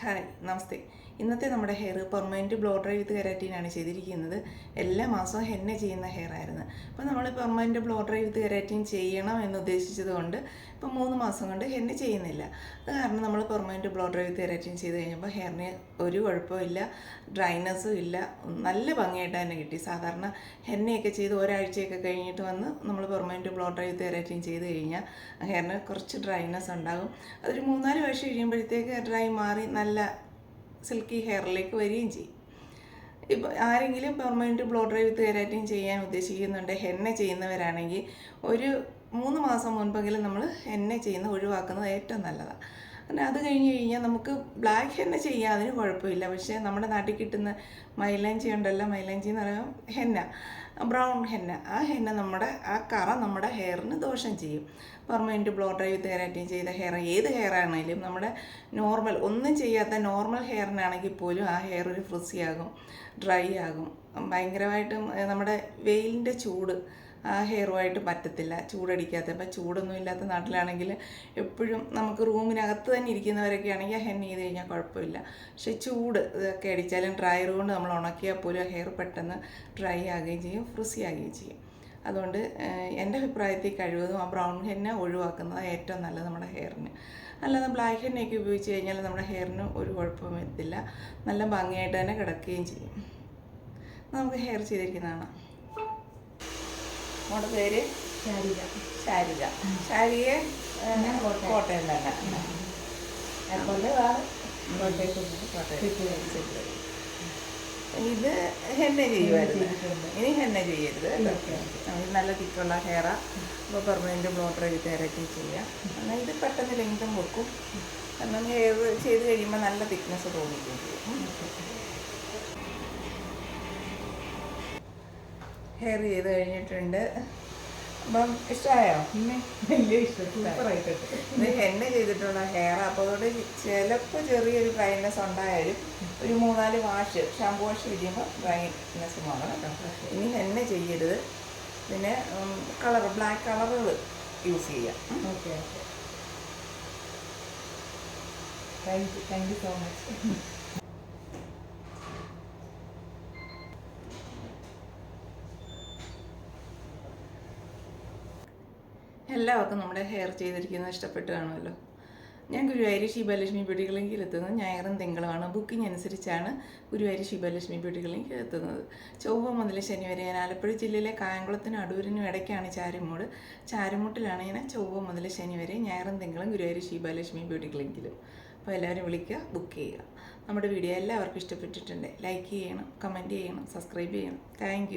Hi നമസ്തേ. ഇന്നത്തെ നമ്മുടെ hair permanent blow dry വിത്ത് കെരാറ്റിനാണ് ചെയ്തിരിക്കുന്നത്. എല്ലാ മാസവും ഹെന്ന ചെയ്യുന്ന ഹെയർ ആയിരുന്നു. അപ്പോൾ നമ്മൾ പെർമനൻറ്റ് ബ്ലോ ഡ്രൈ വിത്ത് കെരാറ്റിൻ ചെയ്യണം എന്ന് ഉദ്ദേശിച്ചത് കൊണ്ട് ഇപ്പോൾ 3 മാസം കൊണ്ട് ഹെന്ന ചെയ്യുന്നില്ല. അത് കാരണം നമ്മൾ പെർമനൻറ്റ് ബ്ലോ ഡ്രൈ വിത്ത് കെരാറ്റിൻ ചെയ്ത് കഴിഞ്ഞപ്പോൾ ഹെയറിന് ഒരു കുഴപ്പമില്ല, ഡ്രൈനെസ്സും ഇല്ല, നല്ല ഭംഗിയായിട്ട് തന്നെ കിട്ടി. സാധാരണ ഹെന്നയൊക്കെ ചെയ്ത് ഒരാഴ്ചയൊക്കെ കഴിഞ്ഞിട്ട് വന്ന് നമ്മൾ പെർമനൻറ്റ് ബ്ലോ ഡ്രൈ വിത്ത് കെരാറ്റിൻ ചെയ്ത് കഴിഞ്ഞാൽ ഹെയറിന് കുറച്ച് ഡ്രൈനെസ് ഉണ്ടാകും. അതൊരു 3-4 വർഷം കഴിയുമ്പോഴത്തേക്ക് ഡ്രൈ മാറി നല്ല സിൽക്കി ഹെയറിലേക്ക് വരികയും ചെയ്യും. ഇപ്പോൾ ആരെങ്കിലും പെർമനൻറ്റ് ബ്ലോ ഡ്രൈ വിത്ത് കെരാറ്റിൻ ചെയ്യാൻ ഉദ്ദേശിക്കുന്നുണ്ട്, ഹെന്ന ചെയ്യുന്നവരാണെങ്കിൽ ഒരു 3 മാസം മുൻപെങ്കിലും നമ്മൾ ഹെന്ന ചെയ്യുന്ന ഒഴിവാക്കുന്നത് ഏറ്റവും നല്ലതാണ്. പിന്നെ അത് കഴിഞ്ഞാൽ നമുക്ക് ബ്ലാക്ക് ഹെന്ന ചെയ്യാൻ അതിന് കുഴപ്പമില്ല. പക്ഷേ നമ്മുടെ നാട്ടിൽ കിട്ടുന്ന മൈലാഞ്ചി ഉണ്ടല്ലോ, മൈലാഞ്ചി എന്ന് പറയുമ്പോൾ ഹെന്ന, ബ്രൗൺ ഹെന്ന, ആ ഹെന്ന ആ കറ നമ്മുടെ ഹെയറിന് ദോഷം ചെയ്യും. പെർമനൻറ്റ് ബ്ലോ ഡ്രൈ വിത്ത് കെരാറ്റിൻ ചെയ്ത ഹെയർ, ഏത് ഹെയർ ആണെങ്കിലും നമ്മുടെ നോർമൽ ഒന്നും ചെയ്യാത്ത നോർമൽ ഹെയറിനാണെങ്കിൽ പോലും ആ ഹെയർ ഒരു ഫ്രിസി ആകും, ഡ്രൈ ആകും. ഭയങ്കരമായിട്ടും നമ്മുടെ വെയിലിൻ്റെ ചൂട് ആ ഹെയറുമായിട്ട് പറ്റത്തില്ല, ചൂടടിക്കാത്ത. ഇപ്പം ചൂടൊന്നും ഇല്ലാത്ത നാട്ടിലാണെങ്കിൽ എപ്പോഴും നമുക്ക് റൂമിനകത്ത് തന്നെ ഇരിക്കുന്നവരൊക്കെ ആണെങ്കിൽ ആ ഹെന്ന ചെയ്ത് കഴിഞ്ഞാൽ കുഴപ്പമില്ല. പക്ഷേ ചൂട് ഇതൊക്കെ അടിച്ചാലും ഡ്രയർ കൊണ്ട് നമ്മൾ ഉണക്കിയാൽ പോലും ആ ഹെയർ പെട്ടെന്ന് ഡ്രൈ ആകുകയും ചെയ്യും, ഫ്രിസി ആകുകയും ചെയ്യും. അതുകൊണ്ട് എൻ്റെ അഭിപ്രായത്തിൽ കഴിവതും ആ ബ്രൗൺ ഹെന്ന ഒഴിവാക്കുന്നത് ഏറ്റവും നല്ലത് നമ്മുടെ ഹെയറിന്. അല്ലാതെ ബ്ലാക്ക് ഹെന്നയൊക്കെ ഉപയോഗിച്ച് കഴിഞ്ഞാൽ നമ്മുടെ ഹെയറിന് ഒരു കുഴപ്പവും വരത്തില്ല, നല്ല ഭംഗിയായിട്ട് തന്നെ കിടക്കുകയും ചെയ്യും. നമുക്ക് ഹെയർ ചെയ്തിരിക്കുന്നതാണ്. നമ്മുടെ പേര് ശാരിക. ശാരികയെ കോട്ടയം തന്നെ. ഇത് ഹെന്ന ചെയ്യുമായിരുന്നു, ഇനി ഹെന്ന ചെയ്യരുത് കേട്ടോ. നല്ല തിക്കുള്ള ഹെയറാ. അപ്പോൾ പെർമനൻറ്റ് ബ്ലോ ഡ്രൈ വിത്ത് കെരാറ്റിൻ ചെയ്യാം. എന്നാൽ ഇത് പെട്ടെന്ന് ലെങ്തും വെക്കും, കാരണം ഹെയർ ചെയ്ത് കഴിയുമ്പോൾ നല്ല തിക്നെസ് തോന്നിക്കുകയും ചെയ്യും. ഹെയർ ചെയ്ത് കഴിഞ്ഞിട്ടുണ്ട്. അപ്പം ഇഷ്ടമായോ? വലിയ ഇഷ്ടം, സൂപ്പറായിട്ടുണ്ട്. ഇത് ഹെന്ന ചെയ്തിട്ടുള്ള ഹെയർ. അപ്പോൾ അതുകൊണ്ട് ചിലപ്പോൾ ചെറിയൊരു ഡ്രൈനെസ് ഉണ്ടായാലും ഒരു 3-4 വാഷ്, ഷാമ്പു വാഷ് ചെയ്യുമ്പോൾ ഡ്രൈനെസ് മാറണം കേട്ടോ. ഇനി ഹെന്ന ചെയ്യരുത്. പിന്നെ ബ്ലാക്ക് കളറുകൾ യൂസ് ചെയ്യാം. Okay, thank you so much. എല്ലാവർക്കും നമ്മുടെ ഹെയർ ചെയ്തിരിക്കുന്നത് ഇഷ്ടപ്പെട്ട് കാണുമല്ലോ. ഞാൻ ഗുരുവായൂർ ശിവലക്ഷ്മി ബ്യൂട്ടി ക്ലിനിക്കിൽ എത്തുന്നത് ഞായറും തിങ്കളുമാണ്. ബുക്കിംഗ് അനുസരിച്ചാണ് ഗുരുവായൂർ ശിവലക്ഷ്മി ബ്യൂട്ടി ക്ലിനിക്കിൽ എത്തുന്നത്. ചൊവ്വ മുതൽ ശനി വരെ. ഞാൻ ആലപ്പുഴ ജില്ലയിലെ കായംകുളത്തിനും അടൂരിനും ഇടയ്ക്കാണ് ചാരുമൂട്. ചാരുമൂട്ടിലാണ് ഞാൻ ചൊവ്വ മുതൽ ശനി വരെ, ഞായറും തിങ്കളും ഗുരുവായൂർ ശിവലക്ഷ്മി ബ്യൂട്ടി ക്ലിനിക്കിലും. അപ്പോൾ എല്ലാവരും വിളിക്കുക, ബുക്ക് ചെയ്യുക. നമ്മുടെ വീഡിയോ എല്ലാവർക്കും ഇഷ്ടപ്പെട്ടിട്ടുണ്ട്. ലൈക്ക് ചെയ്യണം, കമൻറ്റ് ചെയ്യണം, സബ്സ്ക്രൈബ് ചെയ്യണം. താങ്ക്